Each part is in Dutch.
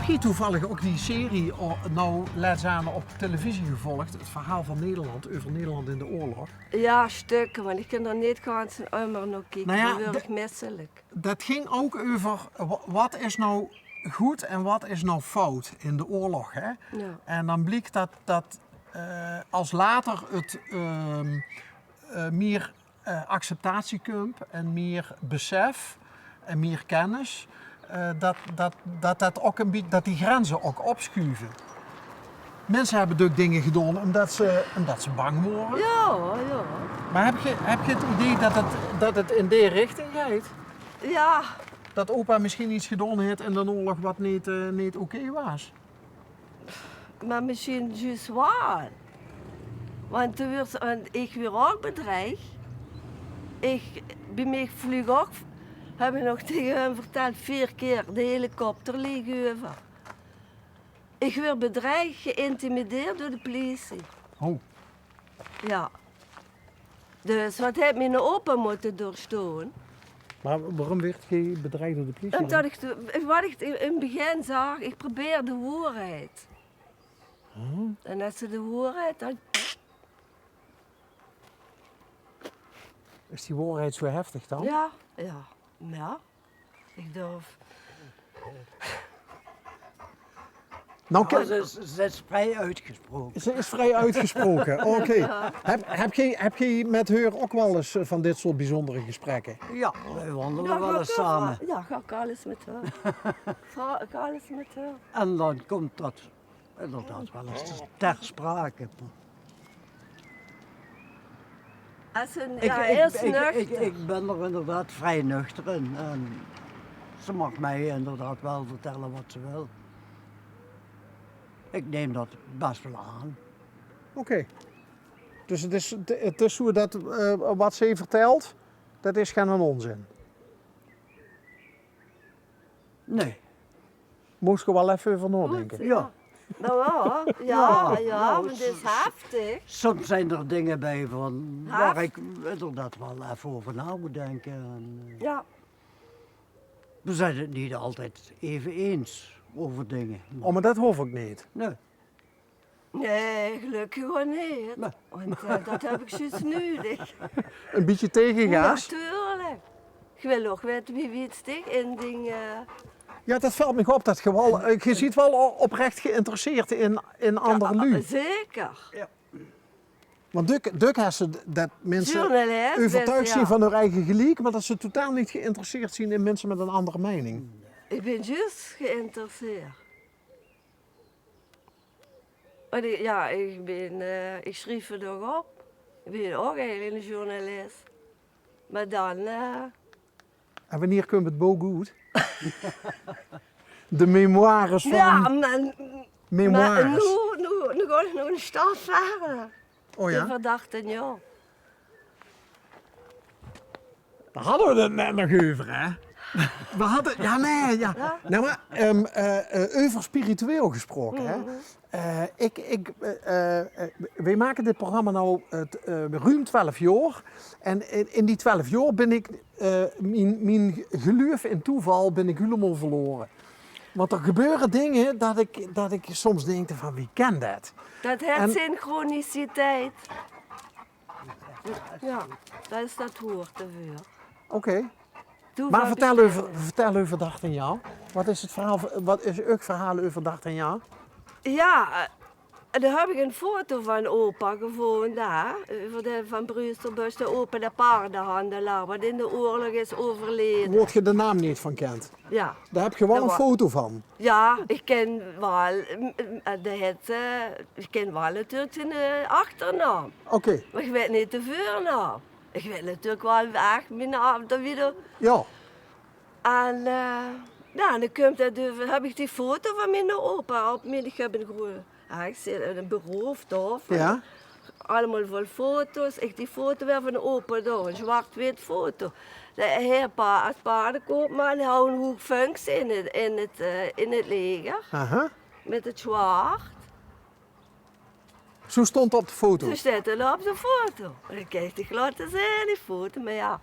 je toevallig ook die serie nou laatst aan op televisie gevolgd? Het verhaal van Nederland, over Nederland in de oorlog. Ja, stukken, want ik kan er niet gaan zijn uimer nog kijken. Nou ja, Dan word ik misselijk. Dat ging ook over wat is nou goed en wat is nou fout in de oorlog. Hè? Ja. En dan bleek dat als later het meer acceptatie komt en meer besef en meer kennis, dat ook een beetje, dat die grenzen ook opschuiven. Mensen hebben ook dingen gedaan omdat ze bang worden. Ja, ja. Maar heb je het idee dat het in die richting gaat? Ja, Dat opa misschien iets gedaan heeft in de oorlog wat niet oké was? maar misschien juist waar. Want ik weer ook bedreigd. Bij mij vlieg ook, heb ik nog tegen hem verteld, 4 keer de helikopter liggen over. Ik werd bedreigd, geïntimideerd door de politie. Oh, Ja. Dus wat heb mijn opa moeten doorstaan? maar waarom werd je bedreigd door de politie? Omdat wat ik in het begin zag, ik probeer de waarheid. En als ze de waarheid, dan... Is die waarheid zo heftig dan? Ja, ja, ja. Ik durf. Nou, Ze is vrij uitgesproken. ze is vrij uitgesproken. Oké. Heb je met haar ook wel eens van dit soort bijzondere gesprekken? Ja, wij wandelen Ja, wel eens samen. Ja, ga ik alles met haar. Ga ik alles met haar. En dan komt dat inderdaad wel eens ter sprake. Als een, ja, eerst nuchter. Ik ben er inderdaad vrij nuchter in. En ze mag mij inderdaad wel vertellen wat ze wil. Ik neem dat best wel aan. Oké. Dus het is zo dat wat ze vertelt, dat is geen onzin. Nee. Moest je wel even over nadenken. Ja. Nou ja, Ja, want het is heftig. Soms zijn er dingen bij van Ja. waar ik inderdaad wel even over na moet denken. En, Ja, we zijn het niet altijd even eens over dingen. Oh, maar dat hoef ik niet. Nee. nee, gelukkig gewoon niet. Nee. Want dat heb ik juist nodig. Een beetje tegengaas. Natuurlijk. Ik wil ook weten wie het sticht in dingen. Ja, dat valt me op dat je wel, je ziet wel oprecht geïnteresseerd in andere lui. Zeker. Want Duk heeft ze dat mensen Journalist, overtuigd dus, zien ja. van hun eigen gelijk, maar dat ze totaal niet geïnteresseerd zien in mensen met een andere mening. Ik ben juist geïnteresseerd. Want ik schreef er nog op. Ik ben ook eigenlijk een journalist. Maar dan, En wanneer komt het bo goed? De memoires van... ja, maar memoires. nu ga ik nog een stap verder. Oh De ja? verdachte, ja. Daar hadden we het net nog over, hè? We hadden... Ja, nee, ja. Ja? Nou, maar over spiritueel gesproken, hè? Wij maken dit programma nou ruim 12 jaar. En in die 12 jaar ben ik mijn geloof in toeval ben ik helemaal verloren. Want er gebeuren dingen dat ik soms denk van wie kent dat? Dat En- heeft synchroniciteit. Ja, dat hoort ervoor. Oké. Toeval Maar vertel over Dag en Jou. Wat is het verhaal? Wat is uw verhaal over Dag en Jou? Ja, daar heb ik een foto van opa gevonden daar. Van Brewsterbos, de opa de paardenhandelaar, wat in de oorlog is overleden. Wordt je de naam niet van kent? Ja, Daar heb je wel Dat een wa- foto van. ja, ik ken wel, ik ken wel natuurlijk zijn achternaam. Oké, Maar ik weet niet de voornaam. Ik weet natuurlijk wel echt mijn naam dan weer. ja. En dan komt het over, heb ik die foto van mijn opa op. Ik heb een groene, ik zit in een bureau of tafel. Ja. Allemaal vol foto's. Ik die foto weer van de opa daar, een zwart-wit foto. De heer als paardenkoopman houdt een hoek functie in het leger. Aha. Met het zwart. Zo stond het op de foto. Ze zitten op de foto. En dan kijk ik laten zien die foto, maar ja.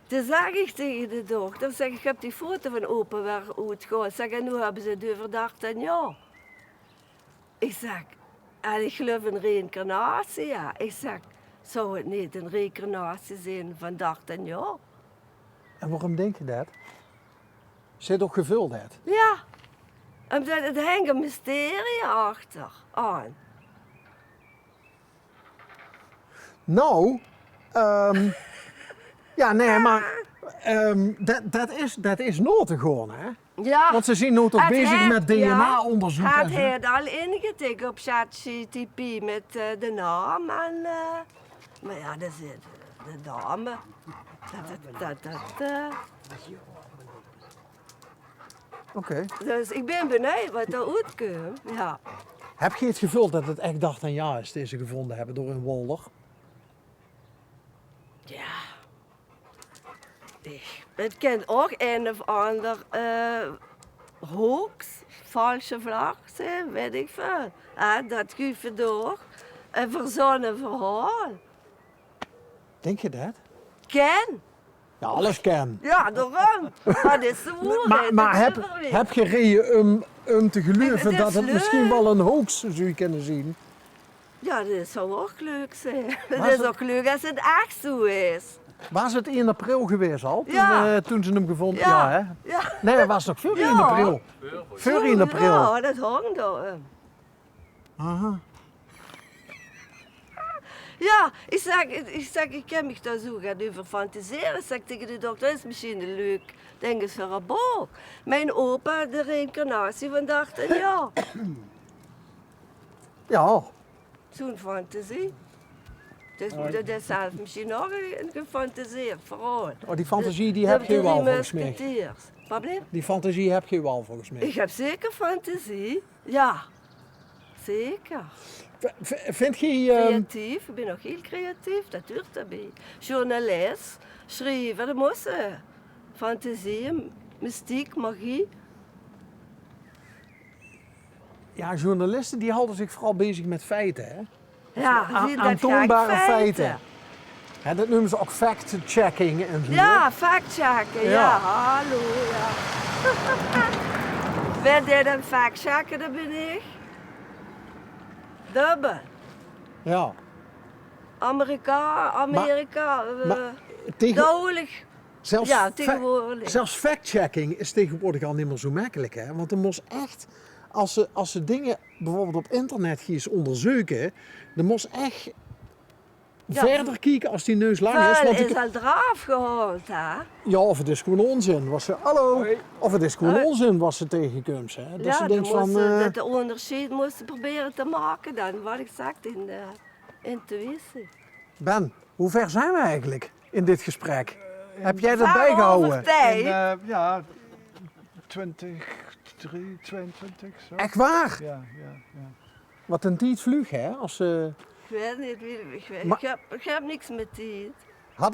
Toen zeg ik tegen de dochter, zeg, ik heb die foto van opa weer uitgehaald. Zeg, en nu hebben ze het over 18 jaar. Ik zeg, en ik geloof in reïncarnatie, ja. Ik zeg, zou het niet een reïncarnatie zijn van 18 jaar? En waarom denk je dat? Zit ook gevuld uit. Ja, omdat het hangt een mysterie achter aan. Nou, ja, nee, maar dat is noten gewoon, hè? Ja. Want ze zijn nu toch Het bezig heeft- met DNA-onderzoek Ja, en het zo. heeft al ingetikt op ChatGPT met de naam en... maar ja, dat is de dame. Oké. Dus ik ben benieuwd wat er uitkomt. Ja. Heb je het gevoel dat het echt 18 jaar is, deze gevonden hebben door een wolder? Ja. Het kan ook een of ander hoax, valse vlag zijn, weet ik veel. Dat geeft door een verzonnen verhaal. Denk je dat? Ken? Ja, alles kan. Ja, daarom. Dat is de woord. Maar heb je reden om te geloven Het is dat het leuk. misschien wel een hoax zou je kunnen zien? Ja, dat zou ook leuk zijn. Was Het is het- ook leuk als het echt zo is. Was het 1 april geweest al? Toen, Ja. toen ze hem gevonden Ja. ja hè? Ja. Nee, het was nog voor 1 Ja. april. Voor 1 april. Ja, dat hangt er. Aha. Ja, ik kan me daar zo gaan over fantaseren. Ik zeg tegen de dokter, dat is misschien leuk. Denk eens voor een boek. Mijn opa, de reïncarnatie van 18 jaar. Ja, Zo'n fantasie. Dus dat is zelf misschien ook een gefantaseerd verhaal. oh, die fantasie die heb je De wel drie volgens mij. musketeers. Wat bleef? Die fantasie heb je wel volgens mij. Ik heb zeker fantasie. Ja, zeker. Vind je... Creatief, ik ben nog heel creatief, dat hoort erbij. Journalist, schrijven, dat moest ze. Fantasie, mystiek, magie. ja, journalisten die houden zich vooral bezig met feiten, hè? Ja, Aan- zie, dat aantoonbare ga ik feiten. Hè, dat noemen ze ook fact-checking en zo. Ja, factchecken, ja. Ja. Hallo, ja. Ben jij dan factchecken, dat ben ik. Dubbel. Ja. Amerika, maar tegen- dodelijk. Zelfs, Ja, tegenwoordig. zelfs fact-checking is tegenwoordig al niet meer zo makkelijk, hè? Want er moest echt, als ze dingen bijvoorbeeld op internet gaan onderzoeken, dan moest echt Ja. verder kijken als die neus lang is. Vuil Want is al eraf gehaald, hè? ja, of het is gewoon onzin. Was ze, hallo. Of het is gewoon onzin was ze tegenkomt. Hè? Dat ze Ja, denkt van, dat de onderscheid moesten proberen te maken dan, wat ik zeg in de intuïtie. Ben, hoe ver zijn we eigenlijk in dit gesprek? Heb jij dat Waarover bijgehouden? tijd? Ja, 20, 22, zo. Echt waar? Ja. Wat een tijd vlug, hè? Als, Ik weet niet, Maar- ik heb niks met die.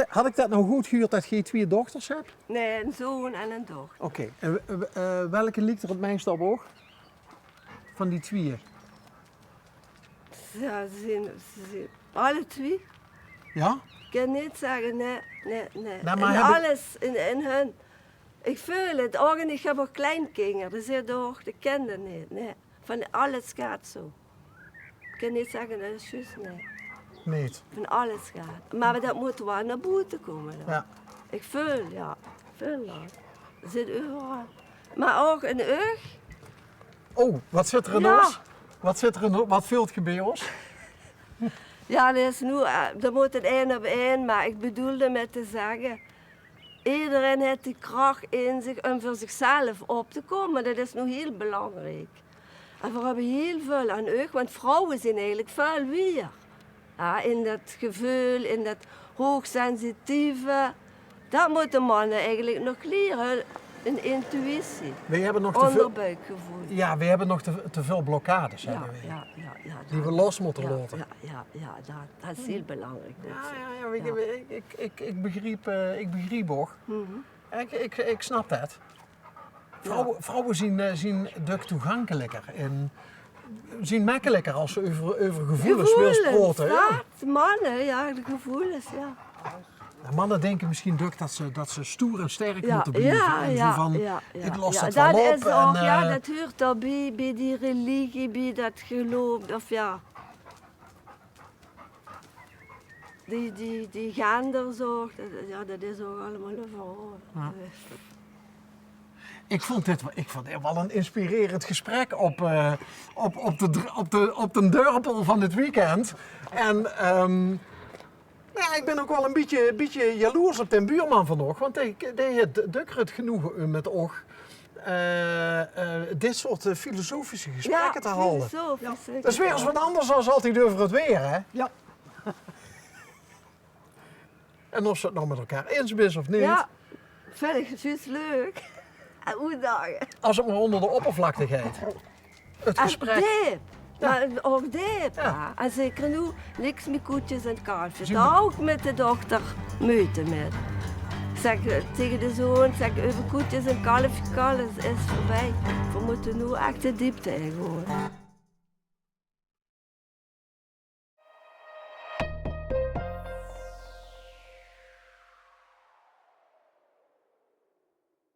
had ik dat nou goed gehuurd dat je 2 dochters hebt? Nee, een zoon en een dochter. Oké. En welke ligt er het meest op oog? Van die 2? Ja, ze zijn alle twee. Ja? Ik kan niet zeggen, nee. Nou, maar in heb ik- alles, in hun. Ik voel het ook en ik heb ook kleinkinderen. Dat is toch, de kinderen niet. Nee. Van alles gaat zo. Ik kan niet zeggen dat is juist, nee. Niet. Van alles gaat. Maar dat moet wel naar buiten komen. Dan. Ja. Ik voel, ja. Voel dat. Dat zit overal. Maar ook een oog. Oh, wat zit er in Ja. ons? Wat zit er in ons? Wat vult je bij ons? Ja, dat is nu, dat moet het één op één, maar ik bedoelde met te zeggen, iedereen heeft die kracht in zich om voor zichzelf op te komen. Dat is nu heel belangrijk. En we hebben heel veel aan oog, want vrouwen zijn eigenlijk veel weer. Ja, in dat gevoel, in dat hoogsensitieve. Dat moeten mannen eigenlijk nog leren, een intuïtie, We hebben nog te veel, onderbuikgevoel. ja, we hebben nog te veel blokkades. Ja, hebben we. ja. Die we los moeten ja, laten. Ja, dat is heel belangrijk. Ik begreep ook. Mhm. Ik snap dat. Vrouwen zien duk toegankelijker en zien makkelijker als ze over gevoelens willen Gevoelens, praten. Ja. wat? Mannen, ja, de gevoelens, ja. En mannen denken misschien Duk dat ze stoer en sterk Ja, moeten blijven. ja, En zo ja, van, ja, ik los ja. het wel Dat op. is ook, en, ja, dat hoort daarbij, bij die religie, bij dat geloof, of ja. Die genderzorg, dat is ook allemaal een verhaal. Ja. Ik vond dit wel een inspirerend gesprek op de dorpel van het weekend. En ja, ik ben ook wel een beetje jaloers op de buurman vanochtend, want die heeft Duk genoeg met oog dit soort filosofische gesprekken te houden. Dat is weer eens wat anders dan altijd over het weer, hè? Ja. En of ze het nou met elkaar eens is of niet. Ja, vind ik juist leuk. En uitdagen. Als het maar onder de oppervlakte gaat. Het gesprek. Diep. Maar ook diep. Ja. Ja. En zeker nu, niks met koetjes en kalfjes. Zie je- Daar ook met de dochter moeite met. Zeg tegen de zoon, zeg over koetjes en kalfjes, alles is voorbij. We moeten nu echt de diepte in gooien.